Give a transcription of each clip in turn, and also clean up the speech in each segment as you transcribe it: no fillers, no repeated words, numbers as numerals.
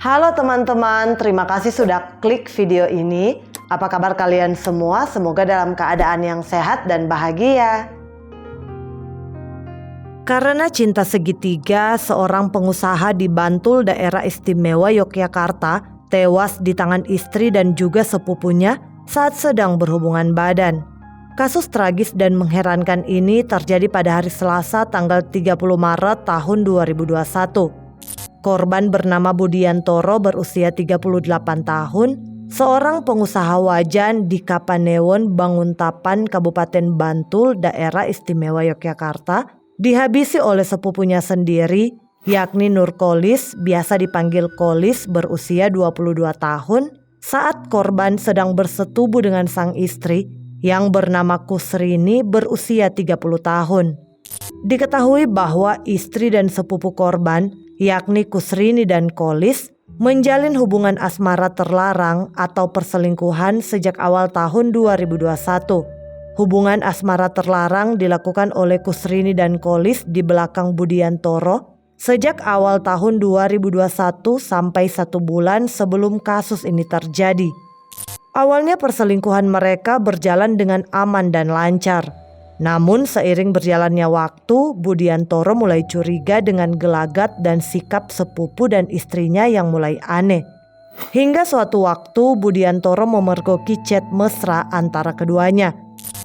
Halo teman-teman, terima kasih sudah klik video ini. Apa kabar kalian semua? Semoga dalam keadaan yang sehat dan bahagia. Karena cinta segitiga, seorang pengusaha di Bantul, Daerah Istimewa Yogyakarta, tewas di tangan istri dan juga sepupunya saat sedang berhubungan badan. Kasus tragis dan mengherankan ini terjadi pada hari Selasa tanggal 30 Maret tahun 2021. Korban bernama Budiantoro berusia 38 tahun, seorang pengusaha wajan di Kapanewon, Banguntapan, Kabupaten Bantul, Daerah Istimewa Yogyakarta, dihabisi oleh sepupunya sendiri, yakni Nurkolis, biasa dipanggil Kolis, berusia 22 tahun, saat korban sedang bersetubuh dengan sang istri yang bernama Kusrini berusia 30 tahun. Diketahui bahwa istri dan sepupu korban, yakni Kusrini dan Kolis, menjalin hubungan asmara terlarang atau perselingkuhan sejak awal tahun 2021. Hubungan asmara terlarang dilakukan oleh Kusrini dan Kolis di belakang Budiantoro sejak awal tahun 2021 sampai 1 bulan sebelum kasus ini terjadi. Awalnya perselingkuhan mereka berjalan dengan aman dan lancar. Namun seiring berjalannya waktu, Budiantoro mulai curiga dengan gelagat dan sikap sepupu dan istrinya yang mulai aneh. Hingga suatu waktu Budiantoro memergoki chat mesra antara keduanya.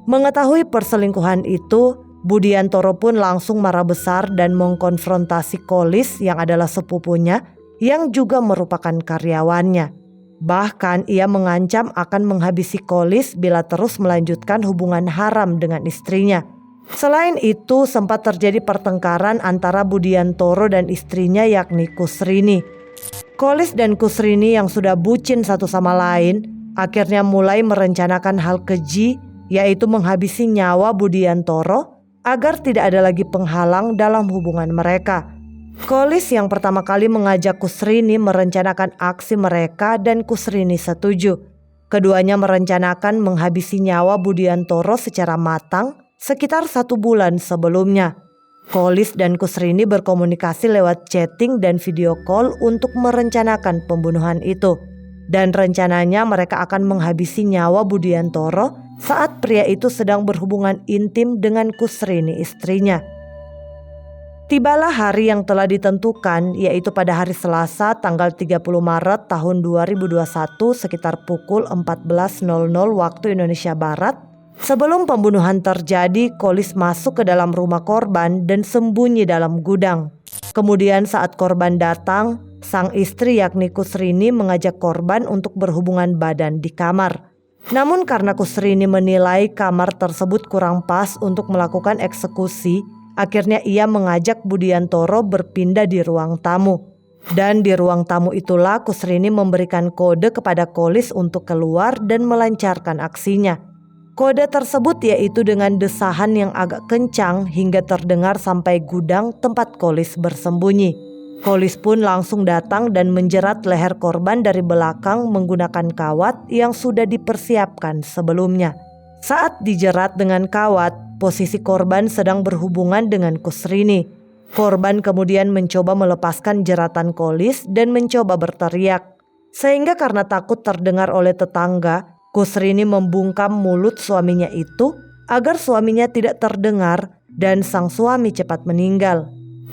Mengetahui perselingkuhan itu, Budiantoro pun langsung marah besar dan mengkonfrontasi Kolis yang adalah sepupunya yang juga merupakan karyawannya. Bahkan ia mengancam akan menghabisi Kolis bila terus melanjutkan hubungan haram dengan istrinya. Selain itu sempat terjadi pertengkaran antara Budiantoro dan istrinya yakni Kusrini. Kolis dan Kusrini yang sudah bucin satu sama lain akhirnya mulai merencanakan hal keji, yaitu menghabisi nyawa Budiantoro agar tidak ada lagi penghalang dalam hubungan mereka. Kolis yang pertama kali mengajak Kusrini merencanakan aksi mereka dan Kusrini setuju. Keduanya merencanakan menghabisi nyawa Budiantoro secara matang sekitar 1 bulan sebelumnya. Kolis dan Kusrini berkomunikasi lewat chatting dan video call untuk merencanakan pembunuhan itu. Dan rencananya mereka akan menghabisi nyawa Budiantoro saat pria itu sedang berhubungan intim dengan Kusrini istrinya. Tibalah hari yang telah ditentukan, yaitu pada hari Selasa tanggal 30 Maret tahun 2021 sekitar pukul 14.00 waktu Indonesia Barat. Sebelum pembunuhan terjadi, Kolis masuk ke dalam rumah korban dan sembunyi dalam gudang. Kemudian saat korban datang, sang istri yakni Kusrini mengajak korban untuk berhubungan badan di kamar. Namun karena Kusrini menilai kamar tersebut kurang pas untuk melakukan eksekusi, akhirnya ia mengajak Budiantoro berpindah di ruang tamu. Dan di ruang tamu itulah Kusrini memberikan kode kepada Kolis untuk keluar dan melancarkan aksinya. Kode tersebut yaitu dengan desahan yang agak kencang hingga terdengar sampai gudang tempat Kolis bersembunyi. Kolis pun langsung datang dan menjerat leher korban dari belakang menggunakan kawat yang sudah dipersiapkan sebelumnya. Saat dijerat dengan kawat, posisi korban sedang berhubungan dengan Kusrini. Korban kemudian mencoba melepaskan jeratan Kolis dan mencoba berteriak. Sehingga karena takut terdengar oleh tetangga, Kusrini membungkam mulut suaminya itu agar suaminya tidak terdengar dan sang suami cepat meninggal.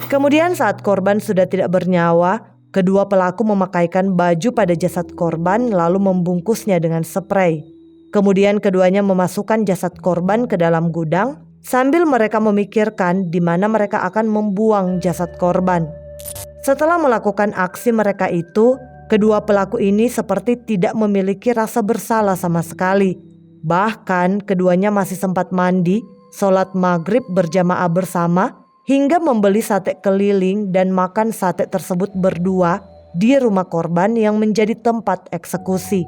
Kemudian saat korban sudah tidak bernyawa, kedua pelaku memakaikan baju pada jasad korban lalu membungkusnya dengan sprei. Kemudian keduanya memasukkan jasad korban ke dalam gudang sambil mereka memikirkan di mana mereka akan membuang jasad korban. Setelah melakukan aksi mereka itu, kedua pelaku ini seperti tidak memiliki rasa bersalah sama sekali. Bahkan keduanya masih sempat mandi, sholat maghrib berjamaah bersama, hingga membeli sate keliling dan makan sate tersebut berdua di rumah korban yang menjadi tempat eksekusi.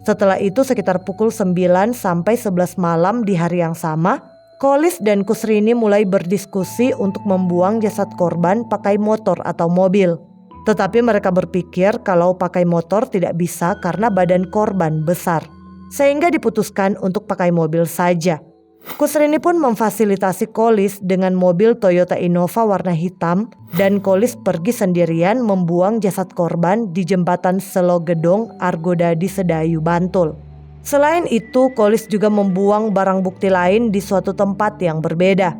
Setelah itu sekitar pukul 9 sampai 11 malam di hari yang sama, Kolis dan Kusrini mulai berdiskusi untuk membuang jasad korban pakai motor atau mobil. Tetapi mereka berpikir kalau pakai motor tidak bisa karena badan korban besar. Sehingga diputuskan untuk pakai mobil saja. Kusrini pun memfasilitasi Kolis dengan mobil Toyota Innova warna hitam dan Kolis pergi sendirian membuang jasad korban di jembatan Selogedong, Argodadi, Sedayu, Bantul. Selain itu, Kolis juga membuang barang bukti lain di suatu tempat yang berbeda.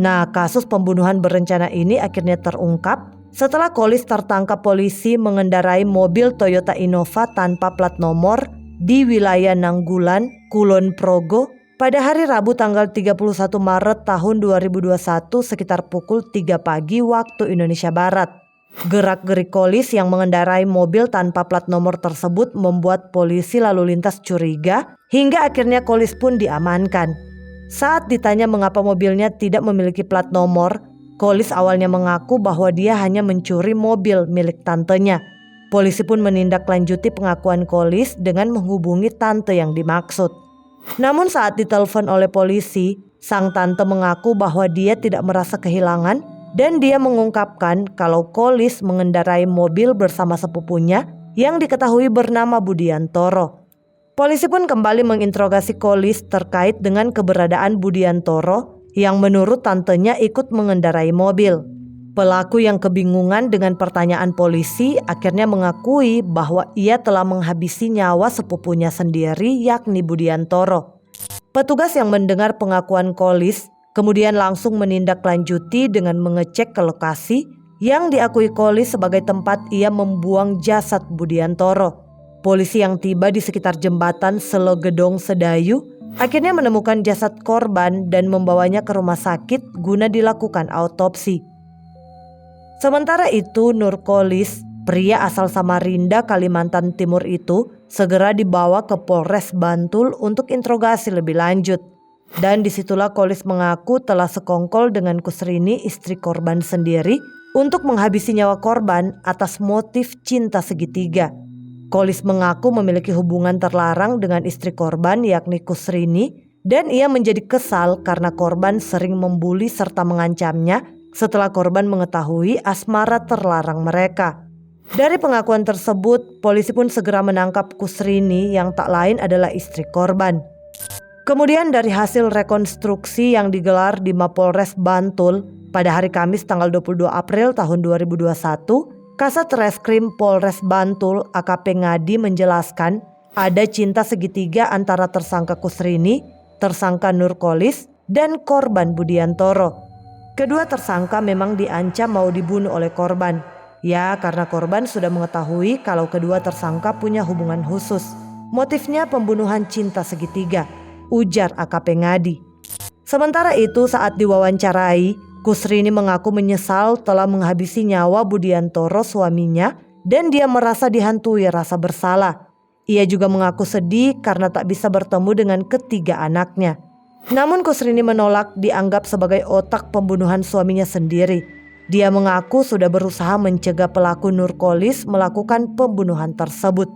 Nah, kasus pembunuhan berencana ini akhirnya terungkap setelah Kolis tertangkap polisi mengendarai mobil Toyota Innova tanpa plat nomor di wilayah Nanggulan, Kulon Progo pada hari Rabu tanggal 31 Maret tahun 2021 sekitar pukul 3 pagi waktu Indonesia Barat. Gerak-gerik Kolis yang mengendarai mobil tanpa plat nomor tersebut membuat polisi lalu lintas curiga hingga akhirnya Kolis pun diamankan. Saat ditanya mengapa mobilnya tidak memiliki plat nomor, Kolis awalnya mengaku bahwa dia hanya mencuri mobil milik tantenya. Polisi pun menindaklanjuti pengakuan Kolis dengan menghubungi tante yang dimaksud. Namun saat ditelepon oleh polisi, sang tante mengaku bahwa dia tidak merasa kehilangan dan dia mengungkapkan kalau Kolis mengendarai mobil bersama sepupunya yang diketahui bernama Budiantoro. Polisi pun kembali menginterogasi Kolis terkait dengan keberadaan Budiantoro yang menurut tantenya ikut mengendarai mobil. Pelaku yang kebingungan dengan pertanyaan polisi akhirnya mengakui bahwa ia telah menghabisi nyawa sepupunya sendiri yakni Budiantoro. Petugas yang mendengar pengakuan Kolis kemudian langsung menindaklanjuti dengan mengecek ke lokasi yang diakui Kolis sebagai tempat ia membuang jasad Budiantoro. Polisi yang tiba di sekitar jembatan Selogedong, Sedayu akhirnya menemukan jasad korban dan membawanya ke rumah sakit guna dilakukan autopsi. Sementara itu, Nur Kolis, pria asal Samarinda, Kalimantan Timur itu segera dibawa ke Polres Bantul untuk interogasi lebih lanjut. Dan disitulah Kolis mengaku telah sekongkol dengan Kusrini, istri korban sendiri, untuk menghabisi nyawa korban atas motif cinta segitiga. Kolis mengaku memiliki hubungan terlarang dengan istri korban yakni Kusrini, dan ia menjadi kesal karena korban sering membuli serta mengancamnya setelah korban mengetahui asmara terlarang mereka. Dari pengakuan tersebut, polisi pun segera menangkap Kusrini yang tak lain adalah istri korban. Kemudian dari hasil rekonstruksi yang digelar di Mapolres Bantul pada hari Kamis tanggal 22 April tahun 2021, Kasat Reskrim Polres Bantul AKP Ngadi menjelaskan ada cinta segitiga antara tersangka Kusrini, tersangka Nur Kolis, dan korban Budiantoro. Kedua tersangka memang diancam mau dibunuh oleh korban. Ya, karena korban sudah mengetahui kalau kedua tersangka punya hubungan khusus. Motifnya pembunuhan cinta segitiga, ujar AKP Ngadi. Sementara itu saat diwawancarai, Kusrini mengaku menyesal telah menghabisi nyawa Budiantoro suaminya dan dia merasa dihantui rasa bersalah. Ia juga mengaku sedih karena tak bisa bertemu dengan ketiga anaknya. Namun Kusrini menolak dianggap sebagai otak pembunuhan suaminya sendiri. Dia mengaku sudah berusaha mencegah pelaku Nur Kolis melakukan pembunuhan tersebut.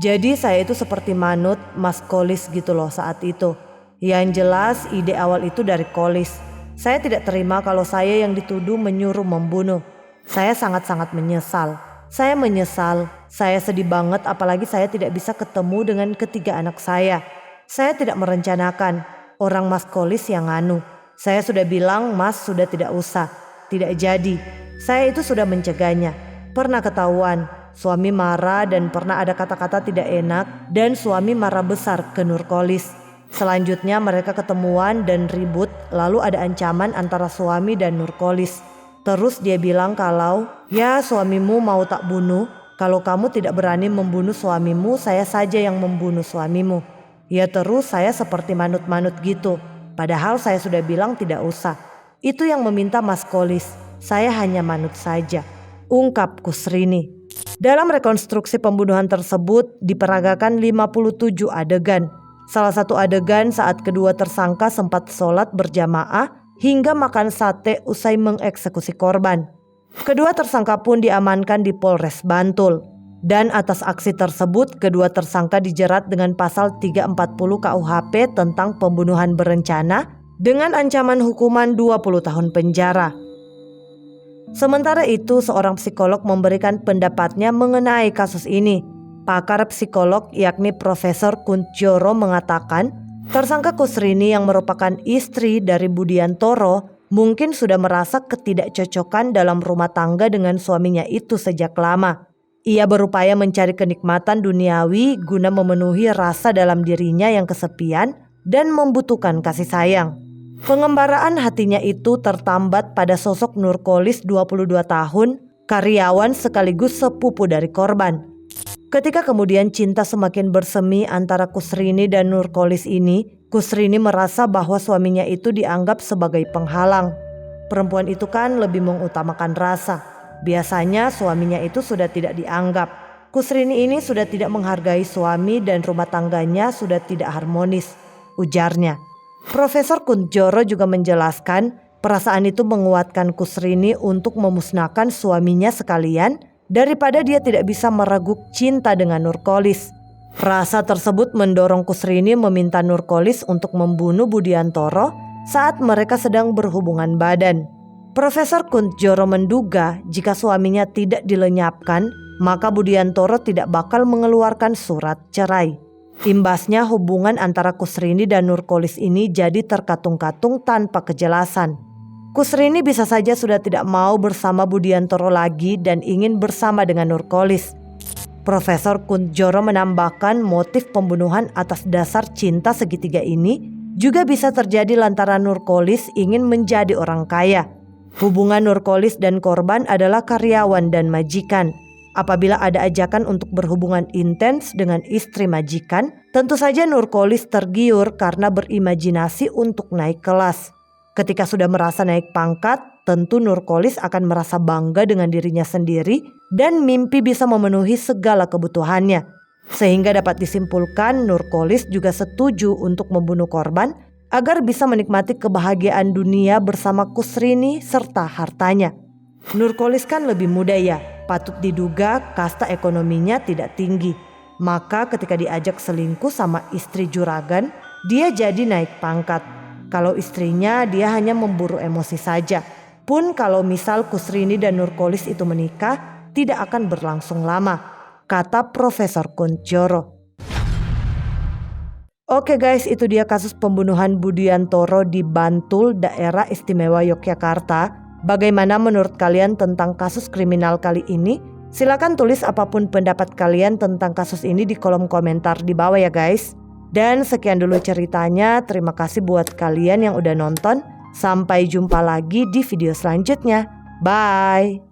Jadi saya itu seperti manut Mas Kolis gitu loh saat itu. Yang jelas ide awal itu dari Kolis. Saya tidak terima kalau saya yang dituduh menyuruh membunuh. Saya sangat-sangat menyesal. Saya menyesal, saya sedih banget apalagi saya tidak bisa ketemu dengan ketiga anak saya. Saya tidak merencanakan, orang Mas Kolis yang nganu. Saya sudah bilang Mas sudah tidak usah, tidak jadi. Saya itu sudah mencegahnya. Pernah ketahuan, suami marah dan pernah ada kata-kata tidak enak dan suami marah besar ke Nur Kolis. Selanjutnya mereka ketemuan dan ribut, lalu ada ancaman antara suami dan Nur Kolis. Terus dia bilang kalau, ya suamimu mau tak bunuh, kalau kamu tidak berani membunuh suamimu, saya saja yang membunuh suamimu. Ya terus saya seperti manut-manut gitu, padahal saya sudah bilang tidak usah. Itu yang meminta Mas Kolis, saya hanya manut saja, ungkap Kusrini. Dalam rekonstruksi pembunuhan tersebut diperagakan 57 adegan. Salah satu adegan saat kedua tersangka sempat sholat berjamaah hingga makan sate usai mengeksekusi korban. Kedua tersangka pun diamankan di Polres Bantul. Dan atas aksi tersebut kedua tersangka dijerat dengan pasal 340 KUHP tentang pembunuhan berencana dengan ancaman hukuman 20 tahun penjara. Sementara itu seorang psikolog memberikan pendapatnya mengenai kasus ini. Pakar psikolog yakni Profesor Kuntjoro mengatakan Tersangka Kusrini yang merupakan istri dari Budiantoro mungkin sudah merasa ketidakcocokan dalam rumah tangga dengan suaminya itu sejak lama. Ia berupaya mencari kenikmatan duniawi guna memenuhi rasa dalam dirinya yang kesepian dan membutuhkan kasih sayang. Pengembaraan hatinya itu tertambat pada sosok Nurkolis 22 tahun, karyawan sekaligus sepupu dari korban. Ketika kemudian cinta semakin bersemi antara Kusrini dan Nurkolis ini, Kusrini merasa bahwa suaminya itu dianggap sebagai penghalang. Perempuan itu kan lebih mengutamakan rasa. Biasanya suaminya itu sudah tidak dianggap. Kusrini ini sudah tidak menghargai suami dan rumah tangganya sudah tidak harmonis, ujarnya. Profesor Kuntjoro juga menjelaskan perasaan itu menguatkan Kusrini untuk memusnahkan suaminya sekalian daripada dia tidak bisa meraguk cinta dengan Nurkolis. Rasa tersebut mendorong Kusrini meminta Nurkolis untuk membunuh Budiantoro saat mereka sedang berhubungan badan. Profesor Kuntjoro menduga jika suaminya tidak dilenyapkan, maka Budiantoro tidak bakal mengeluarkan surat cerai. Imbasnya hubungan antara Kusrini dan Nurkolis ini jadi terkatung-katung tanpa kejelasan. Kusrini bisa saja sudah tidak mau bersama Budiantoro lagi dan ingin bersama dengan Nurkolis. Profesor Kuntjoro menambahkan motif pembunuhan atas dasar cinta segitiga ini juga bisa terjadi lantaran Nurkolis ingin menjadi orang kaya. Hubungan Nurkolis dan korban adalah karyawan dan majikan. Apabila ada ajakan untuk berhubungan intens dengan istri majikan, tentu saja Nurkolis tergiur karena berimajinasi untuk naik kelas. Ketika sudah merasa naik pangkat, tentu Nurkolis akan merasa bangga dengan dirinya sendiri dan mimpi bisa memenuhi segala kebutuhannya. Sehingga dapat disimpulkan Nurkolis juga setuju untuk membunuh korban agar bisa menikmati kebahagiaan dunia bersama Kusrini serta hartanya. Nurkolis kan lebih muda ya, patut diduga kasta ekonominya tidak tinggi. Maka ketika diajak selingkuh sama istri juragan, dia jadi naik pangkat. Kalau istrinya dia hanya memburu emosi saja. Pun kalau misal Kusrini dan Nurkolis itu menikah, tidak akan berlangsung lama, kata Profesor Kuntjoro. Oke guys, itu dia kasus pembunuhan Budiantoro di Bantul, Daerah Istimewa Yogyakarta. Bagaimana menurut kalian tentang kasus kriminal kali ini? Silakan tulis apapun pendapat kalian tentang kasus ini di kolom komentar di bawah ya guys. Dan sekian dulu ceritanya, terima kasih buat kalian yang udah nonton. Sampai jumpa lagi di video selanjutnya. Bye!